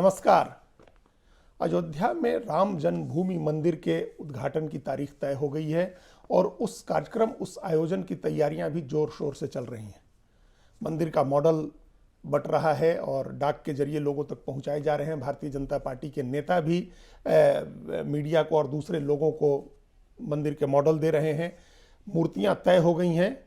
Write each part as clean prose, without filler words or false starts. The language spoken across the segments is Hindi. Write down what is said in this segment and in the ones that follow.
नमस्कार। अयोध्या में राम जन्मभूमि मंदिर के उद्घाटन की तारीख तय हो गई है और उस आयोजन की तैयारियां भी जोर शोर से चल रही हैं। मंदिर का मॉडल बट रहा है और डाक के जरिए लोगों तक पहुंचाए जा रहे हैं। भारतीय जनता पार्टी के नेता भी मीडिया को और दूसरे लोगों को मंदिर के मॉडल दे रहे हैं। मूर्तियां तय हो गई हैं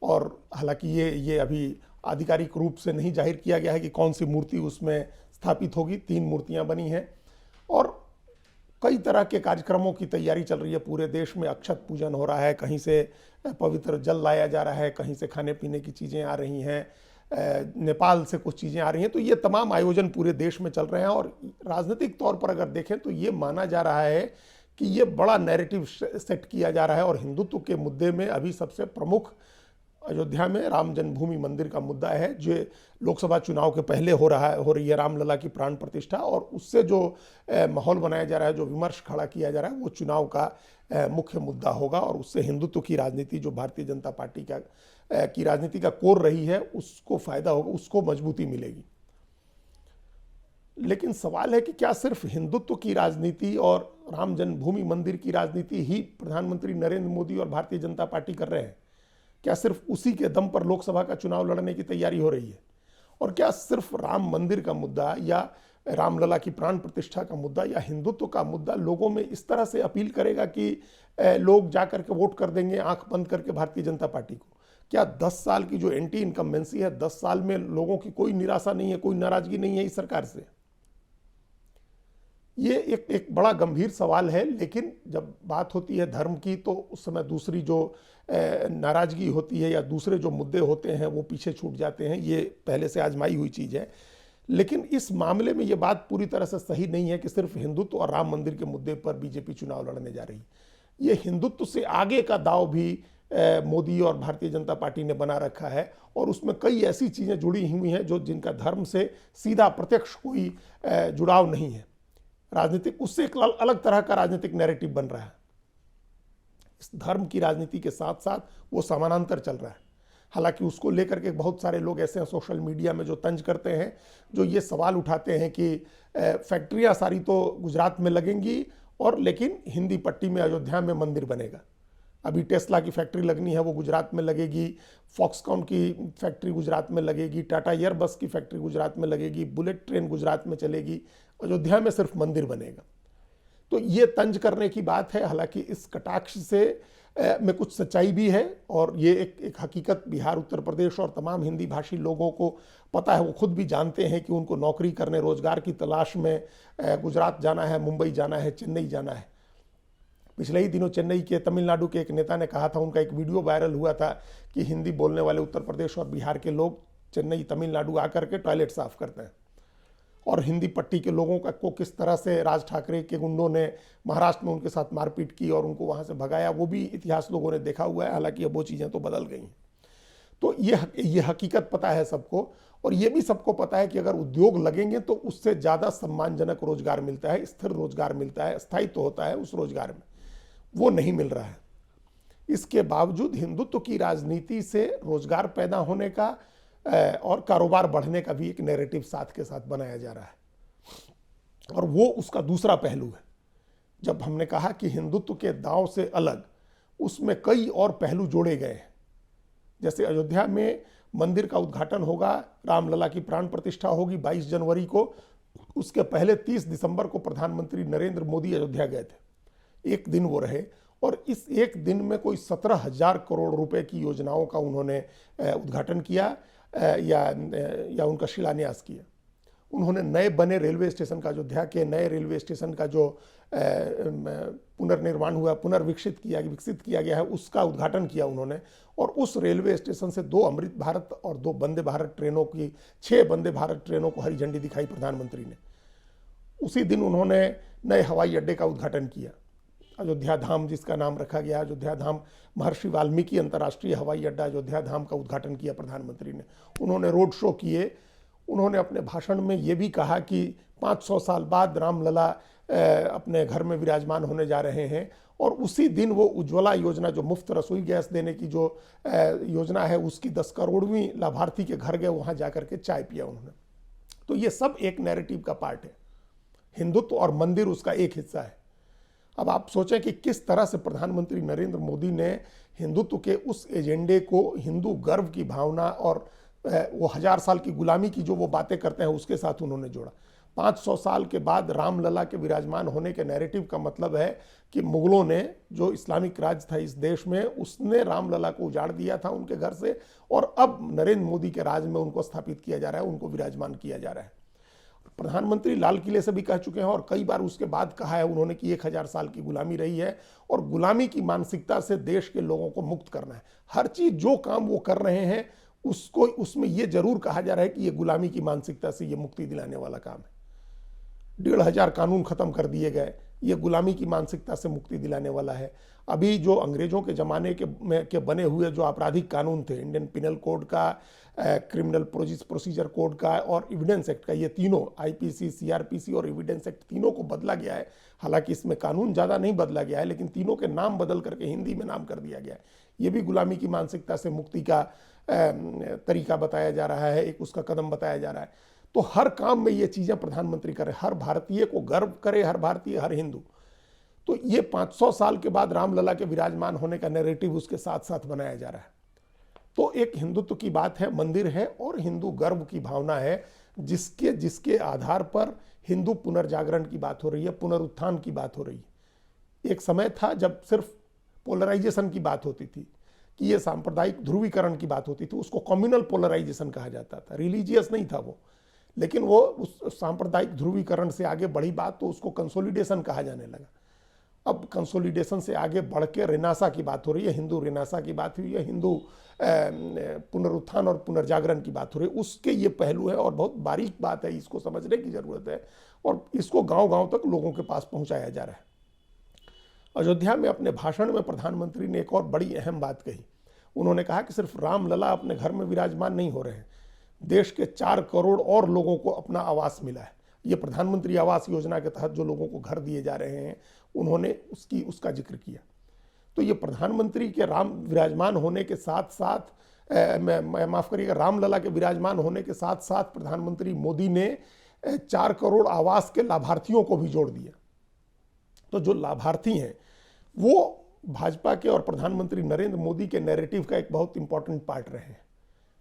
और हालांकि ये अभी आधिकारिक रूप से नहीं जाहिर किया गया है कि कौन सी मूर्ति उसमें स्थापित होगी। 3 मूर्तियां बनी हैं और कई तरह के कार्यक्रमों की तैयारी चल रही है। पूरे देश में अक्षत पूजन हो रहा है, कहीं से पवित्र जल लाया जा रहा है, कहीं से खाने पीने की चीज़ें आ रही हैं, नेपाल से कुछ चीज़ें आ रही हैं। तो ये तमाम आयोजन पूरे देश में चल रहे हैं और राजनीतिक तौर पर अगर देखें तो ये माना जा रहा है कि ये बड़ा नैरेटिव सेट किया जा रहा है और हिंदुत्व के मुद्दे में अभी सबसे प्रमुख अयोध्या में राम जन्मभूमि मंदिर का मुद्दा है, जो लोकसभा चुनाव के पहले हो रही है रामलला की प्राण प्रतिष्ठा। और उससे जो माहौल बनाया जा रहा है, जो विमर्श खड़ा किया जा रहा है, वो चुनाव का मुख्य मुद्दा होगा और उससे हिंदुत्व की राजनीति जो भारतीय जनता पार्टी की राजनीति का कोर रही है उसको फायदा होगा, उसको मजबूती मिलेगी। लेकिन सवाल है कि क्या सिर्फ हिंदुत्व की राजनीति और राम जन्मभूमि मंदिर की राजनीति ही प्रधानमंत्री नरेंद्र मोदी और भारतीय जनता पार्टी कर रहे हैं? क्या सिर्फ उसी के दम पर लोकसभा का चुनाव लड़ने की तैयारी हो रही है? और क्या सिर्फ राम मंदिर का मुद्दा या रामलला की प्राण प्रतिष्ठा का मुद्दा या हिंदुत्व का मुद्दा लोगों में इस तरह से अपील करेगा कि लोग जाकर के वोट कर देंगे आंख बंद करके भारतीय जनता पार्टी को? क्या 10 साल की जो एंटी इनकम्बेंसी है, 10 साल में लोगों की कोई निराशा नहीं है, कोई नाराजगी नहीं है इस सरकार से? ये एक बड़ा गंभीर सवाल है। लेकिन जब बात होती है धर्म की तो उस समय दूसरी जो नाराजगी होती है या दूसरे जो मुद्दे होते हैं वो पीछे छूट जाते हैं। ये पहले से आजमाई हुई चीज़ है। लेकिन इस मामले में ये बात पूरी तरह से सही नहीं है कि सिर्फ हिंदुत्व और राम मंदिर के मुद्दे पर बीजेपी चुनाव लड़ने जा रही है। ये हिंदुत्व से आगे का दाव भी मोदी और भारतीय जनता पार्टी ने बना रखा है और उसमें कई ऐसी चीज़ें जुड़ी हुई हैं जिनका धर्म से सीधा प्रत्यक्ष कोई जुड़ाव नहीं है। राजनीतिक उससे एक अलग तरह का राजनीतिक नैरेटिव बन रहा है। इस धर्म की राजनीति के साथ साथ वो समानांतर चल रहा है। हालांकि उसको लेकर के बहुत सारे लोग ऐसे हैं सोशल मीडिया में जो तंज करते हैं, जो ये सवाल उठाते हैं कि फैक्ट्रियां सारी तो गुजरात में लगेंगी और लेकिन हिंदी पट्टी में अयोध्या में मंदिर बनेगा। अभी टेस्ला की फैक्ट्री लगनी है, वो गुजरात में लगेगी। फॉक्सकॉन की फैक्ट्री गुजरात में लगेगी। टाटा एयरबस की फैक्ट्री गुजरात में लगेगी। बुलेट ट्रेन गुजरात में चलेगी। अयोध्या में सिर्फ मंदिर बनेगा। तो ये तंज करने की बात है। हालांकि इस कटाक्ष से में कुछ सच्चाई भी है और ये एक हकीकत बिहार, उत्तर प्रदेश और तमाम हिंदी भाषी लोगों को पता है। वो खुद भी जानते हैं कि उनको नौकरी करने, रोजगार की तलाश में गुजरात जाना है, मुंबई जाना है, चेन्नई जाना है। पिछले ही दिनों चेन्नई के तमिलनाडु के एक नेता ने कहा था, उनका एक वीडियो वायरल हुआ था कि हिंदी बोलने वाले उत्तर प्रदेश और बिहार के लोग चेन्नई, तमिलनाडु आकर के टॉयलेट साफ करते हैं और हिंदी पट्टी के लोगों को किस तरह से राज ठाकरे के गुंडों ने महाराष्ट्र में उनके साथ मारपीट की और उनको वहां से भगाया, वो भी इतिहास लोगों ने देखा हुआ है। हालांकि अब वो चीज़ें तो बदल गई हैं। तो ये हकीकत पता है सबको और ये भी सबको पता है कि अगर उद्योग लगेंगे तो उससे ज़्यादा सम्मानजनक रोजगार मिलता है, स्थिर रोजगार मिलता है, स्थायित्व होता है उस रोजगार में। वो नहीं मिल रहा है। इसके बावजूद हिंदुत्व की राजनीति से रोजगार पैदा होने का और कारोबार बढ़ने का भी एक नैरेटिव साथ के साथ बनाया जा रहा है और वो उसका दूसरा पहलू है। जब हमने कहा कि हिंदुत्व के दांव से अलग उसमें कई और पहलू जोड़े गए हैं। जैसे अयोध्या में मंदिर का उद्घाटन होगा, रामलला की प्राण प्रतिष्ठा होगी 22 जनवरी को। उसके पहले 30 दिसंबर को प्रधानमंत्री नरेंद्र मोदी अयोध्या गए थे। एक दिन वो रहे और इस एक दिन में कोई 17,000 करोड़ रुपए की योजनाओं का उन्होंने उद्घाटन किया या उनका शिलान्यास किया। उन्होंने नए बने रेलवे स्टेशन का, अयोध्या के नए रेलवे स्टेशन का जो पुनर्निर्माण हुआ, विकसित किया गया है, उसका उद्घाटन किया उन्होंने। और उस रेलवे स्टेशन से 2 अमृत भारत और 2 वंदे भारत ट्रेनों की 6 वंदे भारत ट्रेनों को हरी झंडी दिखाई प्रधानमंत्री ने। उसी दिन उन्होंने नए हवाई अड्डे का उद्घाटन किया, अयोध्या धाम जिसका नाम रखा गया। अयोध्या धाम महर्षि वाल्मीकि अंतर्राष्ट्रीय हवाई अड्डा अयोध्या धाम का उद्घाटन किया प्रधानमंत्री ने। उन्होंने रोड शो किए। उन्होंने अपने भाषण में ये भी कहा कि 500 साल बाद रामलला अपने घर में विराजमान होने जा रहे हैं और उसी दिन वो उज्ज्वला योजना, जो मुफ्त रसोई गैस देने की जो योजना है, उसकी 10 करोड़वीं लाभार्थी के घर गए, वहाँ जाकर के चाय पिया उन्होंने। तो ये सब एक नैरेटिव का पार्ट है। हिंदुत्व और मंदिर उसका एक हिस्सा है। अब आप सोचें कि किस तरह से प्रधानमंत्री नरेंद्र मोदी ने हिंदुत्व के उस एजेंडे को हिंदू गर्व की भावना और वो 1000 साल की गुलामी की जो वो बातें करते हैं उसके साथ उन्होंने जोड़ा। 500 साल के बाद रामलला के विराजमान होने के नैरेटिव का मतलब है कि मुगलों ने, जो इस्लामिक राज था इस देश में, उसने रामलला को उजाड़ दिया था उनके घर से, और अब नरेंद्र मोदी के राज में उनको स्थापित किया जा रहा है, उनको विराजमान किया जा रहा है। प्रधानमंत्री लाल किले से भी कह चुके हैं और कई बार उसके बाद कहा है उन्होंने कि 1000 साल की गुलामी रही है और गुलामी की मानसिकता से देश के लोगों को मुक्त करना है। हर चीज जो काम वो कर रहे हैं उसको, उसमें ये जरूर कहा जा रहा है कि ये गुलामी की मानसिकता से ये मुक्ति दिलाने वाला काम है। 1500 कानून खत्म कर दिए गए, ये गुलामी की मानसिकता से मुक्ति दिलाने वाला है। अभी जो अंग्रेजों के जमाने के बने हुए जो आपराधिक कानून थे, इंडियन पिनल कोड का, क्रिमिनल प्रोसीजर कोड का और एविडेंस एक्ट का, ये तीनों आईपीसी, सीआरपीसी और एविडेंस एक्ट, तीनों को बदला गया है। हालांकि इसमें कानून ज़्यादा नहीं बदला गया है, लेकिन तीनों के नाम बदल करके हिंदी में नाम कर दिया गया है। ये भी गुलामी की मानसिकता से मुक्ति का तरीका बताया जा रहा है, एक उसका कदम बताया जा रहा है। तो हर काम में ये चीज़ें प्रधानमंत्री करे, हर भारतीय को गर्व करे, हर भारतीय, हर हिंदू। तो ये 500 साल के बाद रामलला के विराजमान होने का नैरेटिव उसके साथ साथ बनाया जा रहा है। तो एक हिंदुत्व की बात है, मंदिर है और हिंदू गर्व की भावना है, जिसके आधार पर हिंदू पुनर्जागरण की बात हो रही है, पुनरुत्थान की बात हो रही है। एक समय था जब सिर्फ पोलराइजेशन की बात होती थी, कि ये सांप्रदायिक ध्रुवीकरण की बात होती थी, उसको कम्युनल पोलराइजेशन कहा जाता था, रिलीजियस नहीं था वो। लेकिन वो उस सांप्रदायिक ध्रुवीकरण से आगे बढ़ी बात तो उसको कंसोलिडेशन कहा जाने लगा। अब कंसोलिडेशन से आगे बढ़ के रेनासा की बात हो रही है, हिंदू रेनासा की बात हुई है, हिंदू पुनरुत्थान और पुनर्जागरण की बात हो रही है। उसके ये पहलू है और बहुत बारीक बात है, इसको समझने की जरूरत है और इसको गांव-गांव तक लोगों के पास पहुंचाया जा रहा है। अयोध्या में अपने भाषण में प्रधानमंत्री ने एक और बड़ी अहम बात कही। उन्होंने कहा कि सिर्फ रामलला अपने घर में विराजमान नहीं हो रहे हैं, देश के 4 करोड़ और लोगों को अपना आवास मिला है। ये प्रधानमंत्री आवास योजना के तहत जो लोगों को घर दिए जा रहे हैं, उन्होंने उसका जिक्र किया। तो ये प्रधानमंत्री के राम विराजमान होने के साथ साथ, माफ करिएगा, रामलला के विराजमान होने के साथ साथ प्रधानमंत्री मोदी ने 4 करोड़ आवास के लाभार्थियों को भी जोड़ दिया। तो जो लाभार्थी हैं वो भाजपा के और प्रधानमंत्री नरेंद्र मोदी के नैरेटिव का एक बहुत इंपॉर्टेंट पार्ट रहे हैं।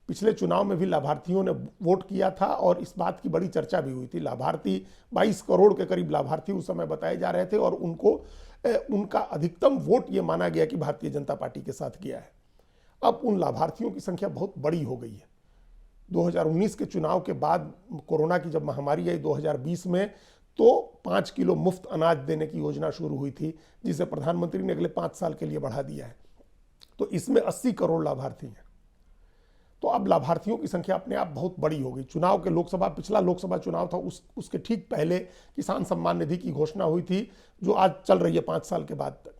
पिछले चुनाव में भी लाभार्थियों ने वोट किया था और इस बात की बड़ी चर्चा भी हुई थी। लाभार्थी 22 करोड़ के करीब लाभार्थी उस समय बताए जा रहे थे और उनका अधिकतम वोट ये माना गया कि भारतीय जनता पार्टी के साथ गया है। अब उन लाभार्थियों की संख्या बहुत बड़ी हो गई है। 2019 के चुनाव के बाद कोरोना की जब महामारी आई 2020 में, तो 5 किलो मुफ्त अनाज देने की योजना शुरू हुई थी, जिसे प्रधानमंत्री ने अगले 5 साल के लिए बढ़ा दिया है। तो इसमें 80 करोड़ लाभार्थी हैं। तो अब लाभार्थियों की संख्या अपने आप बहुत बड़ी हो गई। चुनाव के पिछला लोकसभा चुनाव था, उसके ठीक पहले किसान सम्मान निधि की घोषणा हुई थी, जो आज चल रही है 5 साल के बाद तक।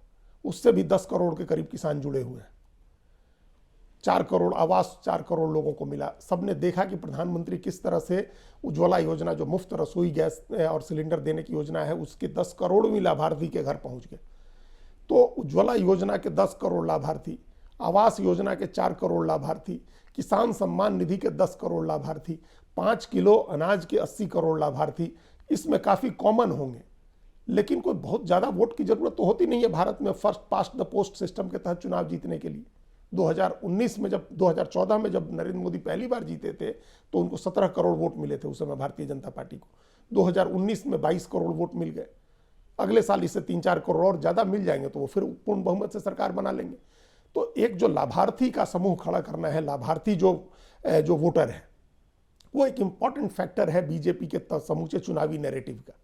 उससे भी 10 करोड़ के करीब किसान जुड़े हुए हैं। 4 करोड़ आवास 4 करोड़ लोगों को मिला। सबने देखा कि प्रधानमंत्री किस तरह से उज्ज्वला योजना, जो मुफ्त रसोई गैस और सिलेंडर देने की योजना है, उसके 10 करोड़वीं लाभार्थी के घर पहुंच गए। तो उज्ज्वला योजना के 10 करोड़ लाभार्थी, आवास योजना के 4 करोड़ लाभार्थी, किसान सम्मान निधि के 10 करोड़ लाभार्थी, 5 किलो अनाज के 80 करोड़ लाभार्थी, इसमें काफ़ी कॉमन होंगे। लेकिन कोई बहुत ज़्यादा वोट की जरूरत तो होती नहीं है भारत में first past the post system के तहत चुनाव जीतने के लिए। 2014 में जब नरेंद्र मोदी पहली बार जीते थे तो उनको 17 करोड़ वोट मिले थे उस समय भारतीय जनता पार्टी को। 2019 में 22 करोड़ वोट मिल गए। अगले साल इससे 3-4 करोड़ और ज़्यादा मिल जाएंगे तो वो फिर पूर्ण बहुमत से सरकार बना लेंगे। तो एक जो लाभार्थी का समूह खड़ा करना है, लाभार्थी जो वोटर है, वो एक इंपॉर्टेंट फैक्टर है बीजेपी के समूचे चुनावी नैरेटिव का।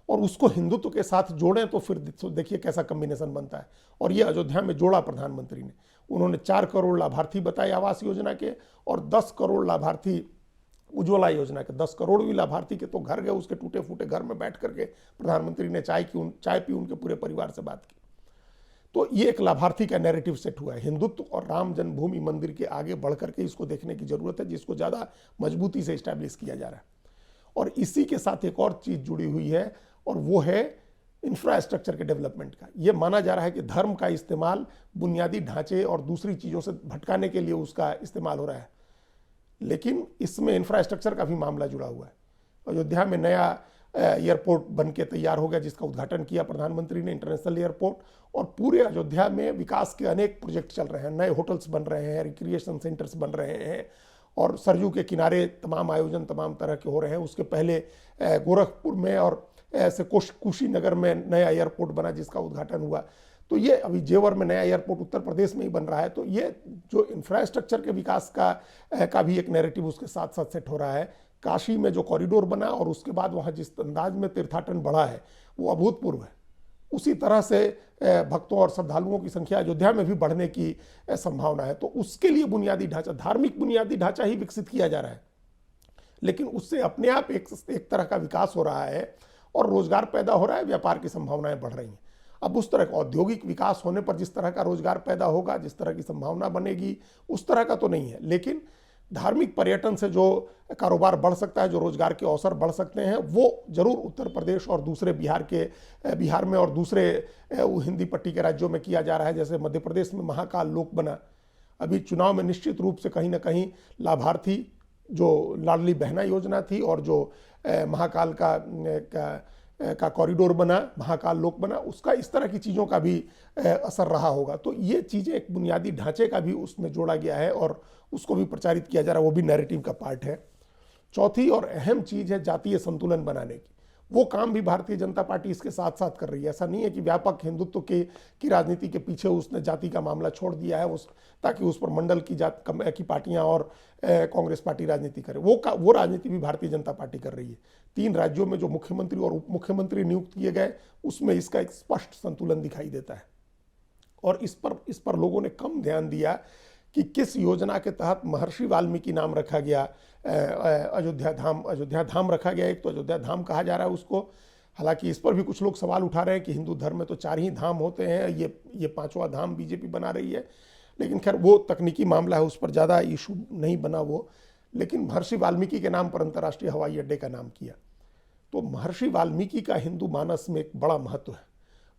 और उसको हिंदुत्व के साथ जोड़ें तो फिर देखिए कैसा कॉम्बिनेशन बनता है। और ये अयोध्या में जोड़ा प्रधानमंत्री ने। उन्होंने 4 करोड़ लाभार्थी बताए आवास योजना के और 10 करोड़ लाभार्थी उज्ज्वला योजना के। 10 करोड़वीं लाभार्थी के तो घर गए, उसके टूटे फूटे घर में बैठ करके प्रधानमंत्री ने चाय पी, उनके पूरे परिवार से बात की। तो ये एक लाभार्थी का नैरेटिव सेट हुआ है। हिंदुत्व और राम जन्मभूमि मंदिर के आगे बढ़ करके इसको देखने की जरूरत है, जिसको ज़्यादा मजबूती से इस्टेब्लिश किया जा रहा है। और इसी के साथ एक और चीज़ जुड़ी हुई है और वो है इंफ्रास्ट्रक्चर के डेवलपमेंट का। ये माना जा रहा है कि धर्म का इस्तेमाल बुनियादी ढांचे और दूसरी चीज़ों से भटकाने के लिए उसका इस्तेमाल हो रहा है, लेकिन इसमें इंफ्रास्ट्रक्चर का भी मामला जुड़ा हुआ है। अयोध्या में नया एयरपोर्ट बन के तैयार हो गया, जिसका उद्घाटन किया प्रधानमंत्री ने, इंटरनेशनल एयरपोर्ट। और पूरे अयोध्या में विकास के अनेक प्रोजेक्ट चल रहे हैं, नए होटल्स बन रहे हैं, रिक्रिएशन सेंटर्स बन रहे हैं, और सरयू के किनारे तमाम आयोजन तमाम तरह के हो रहे हैं। उसके पहले गोरखपुर में और ऐसे कुशीनगर में नया एयरपोर्ट बना, जिसका उद्घाटन हुआ। तो ये अभी जेवर में नया एयरपोर्ट उत्तर प्रदेश में ही बन रहा है। तो ये जो इंफ्रास्ट्रक्चर के विकास का भी एक नैरेटिव उसके साथ साथ सेट हो रहा है। काशी में जो कॉरिडोर बना और उसके बाद वहाँ जिस अंदाज में तीर्थाटन बढ़ा है वो अभूतपूर्व है। उसी तरह से भक्तों और श्रद्धालुओं की संख्या अयोध्या में भी बढ़ने की संभावना है। तो उसके लिए बुनियादी ढांचा, धार्मिक बुनियादी ढांचा ही विकसित किया जा रहा है, लेकिन उससे अपने आप एक तरह का विकास हो रहा है और रोजगार पैदा हो रहा है, व्यापार की संभावनाएं बढ़ रही हैं। अब उस तरह का औद्योगिक विकास होने पर जिस तरह का रोजगार पैदा होगा, जिस तरह की संभावना बनेगी, उस तरह का तो नहीं है। लेकिन धार्मिक पर्यटन से जो कारोबार बढ़ सकता है, जो रोजगार के अवसर बढ़ सकते हैं, वो जरूर उत्तर प्रदेश और दूसरे बिहार में और दूसरे हिंदी पट्टी के राज्यों में किया जा रहा है। जैसे मध्य प्रदेश में महाकाल लोक बना, अभी चुनाव में निश्चित रूप से कहीं ना कहीं लाभार्थी जो लाडली बहना योजना थी और जो महाकाल का कॉरिडोर बना, महाकाल लोक बना, उसका इस तरह की चीज़ों का भी असर रहा होगा। तो ये चीज़ें एक बुनियादी ढांचे का भी उसमें जोड़ा गया है और उसको भी प्रचारित किया जा रहा है, वो भी नैरेटिव का पार्ट है। चौथी और अहम चीज़ है जातीय संतुलन बनाने की। वो काम भी भारतीय जनता पार्टी इसके साथ साथ कर रही है। ऐसा नहीं है कि व्यापक हिंदुत्व की राजनीति के पीछे उसने जाति का मामला छोड़ दिया है ताकि उस पर मंडल की जात की पार्टियां और कांग्रेस पार्टी राजनीति करे। वो राजनीति भी भारतीय जनता पार्टी कर रही है। 3 राज्यों में जो मुख्यमंत्री और उप मुख्यमंत्री नियुक्त किए गए, उसमें इसका एक स्पष्ट संतुलन दिखाई देता है। और इस पर लोगों ने कम ध्यान दिया कि किस योजना के तहत महर्षि वाल्मीकि नाम रखा गया, अयोध्या धाम रखा गया। एक तो अयोध्या धाम कहा जा रहा है उसको, हालांकि इस पर भी कुछ लोग सवाल उठा रहे हैं कि हिंदू धर्म में तो 4 ही धाम होते हैं, ये 5वां धाम बीजेपी बना रही है। लेकिन खैर वो तकनीकी मामला है, उस पर ज़्यादा इशू नहीं बना वो। लेकिन महर्षि वाल्मीकि के नाम पर अंतर्राष्ट्रीय हवाई अड्डे का नाम किया। तो महर्षि वाल्मीकि का हिंदू मानस में एक बड़ा महत्व है।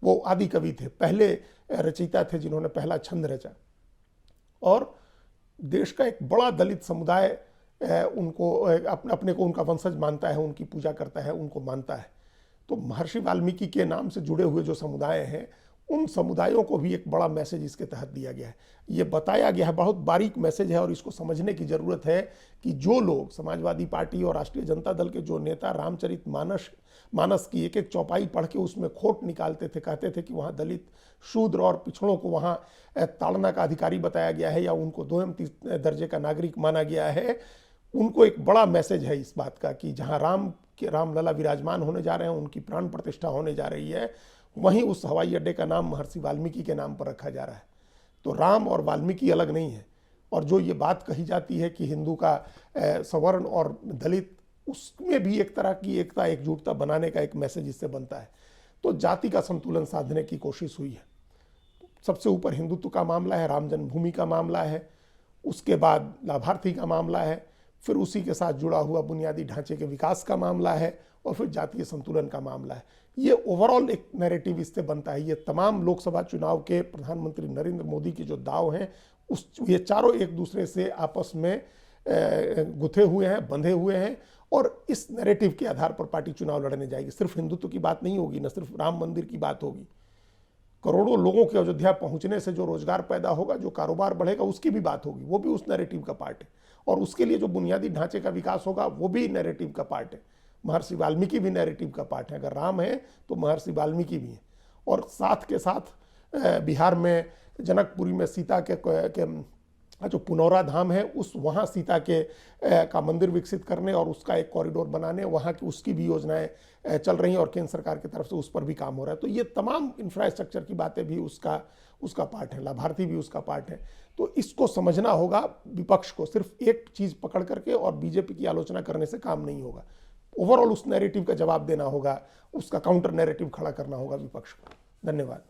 वो आदि कवि थे, पहले रचयिता थे जिन्होंने पहला छंद रचा, और देश का एक बड़ा दलित समुदाय उनको अपने को उनका वंशज मानता है, उनकी पूजा करता है, उनको मानता है। तो महर्षि वाल्मीकि के नाम से जुड़े हुए जो समुदाय हैं, उन समुदायों को भी एक बड़ा मैसेज इसके तहत दिया गया है। ये बताया गया है, बहुत बारीक मैसेज है और इसको समझने की ज़रूरत है कि जो लोग समाजवादी पार्टी और राष्ट्रीय जनता दल के जो नेता रामचरित मानस की एक एक चौपाई पढ़ के उसमें खोट निकालते थे, कहते थे कि वहाँ दलित, शूद्र और पिछड़ों को वहाँ ताड़ना का अधिकारी बताया गया है या उनको 2म दर्जे का नागरिक माना गया है, उनको एक बड़ा मैसेज है इस बात का कि जहाँ रामलला विराजमान होने जा रहे हैं, उनकी प्राण प्रतिष्ठा होने जा रही है, वहीं उस हवाई अड्डे का नाम महर्षि वाल्मीकि के नाम पर रखा जा रहा है। तो राम और वाल्मीकि अलग नहीं है। और जो ये बात कही जाती है कि हिंदू का सवर्ण और दलित, उसमें भी एक तरह की एकता एकजुटता बनाने का एक मैसेज इससे बनता है। तो जाति का संतुलन साधने की कोशिश हुई है। सबसे ऊपर हिंदुत्व का मामला है, राम जन्मभूमि का मामला है, उसके बाद लाभार्थी का मामला है, फिर उसी के साथ जुड़ा हुआ बुनियादी ढांचे के विकास का मामला है, और फिर जातीय संतुलन का मामला है। ये ओवरऑल एक नैरेटिव इससे बनता है। ये तमाम लोकसभा चुनाव के प्रधानमंत्री नरेंद्र मोदी के जो दाव हैं, ये चारों एक दूसरे से आपस में गुथे हुए हैं, बंधे हुए हैं, और इस नैरेटिव के आधार पर पार्टी चुनाव लड़ने जाएगी। सिर्फ हिंदुत्व की बात नहीं होगी, न सिर्फ राम मंदिर की बात होगी। करोड़ों लोगों के अयोध्या पहुंचने से जो रोजगार पैदा होगा, जो कारोबार बढ़ेगा, उसकी भी बात होगी। वो भी उस नैरेटिव का पार्ट है। और उसके लिए जो बुनियादी ढांचे का विकास होगा, वो भी नैरेटिव का पार्ट है। महर्षि वाल्मीकि भी नैरेटिव का पार्ट है। अगर राम है तो महर्षि वाल्मीकि भी है। और साथ के साथ बिहार में जनकपुरी में सीता के जो पुनौरा धाम है, वहाँ सीता का मंदिर विकसित करने और उसका एक कॉरिडोर बनाने, वहाँ की उसकी भी योजनाएं चल रही हैं और केंद्र सरकार की तरफ से उस पर भी काम हो रहा है। तो ये तमाम इंफ्रास्ट्रक्चर की बातें भी उसका पार्ट है, लाभार्थी भी उसका पार्ट है। तो इसको समझना होगा विपक्ष को। सिर्फ एक चीज़ पकड़ करके और बीजेपी की आलोचना करने से काम नहीं होगा। ओवरऑल उस नैरेटिव का जवाब देना होगा, उसका काउंटर नैरेटिव खड़ा करना होगा विपक्ष को। धन्यवाद।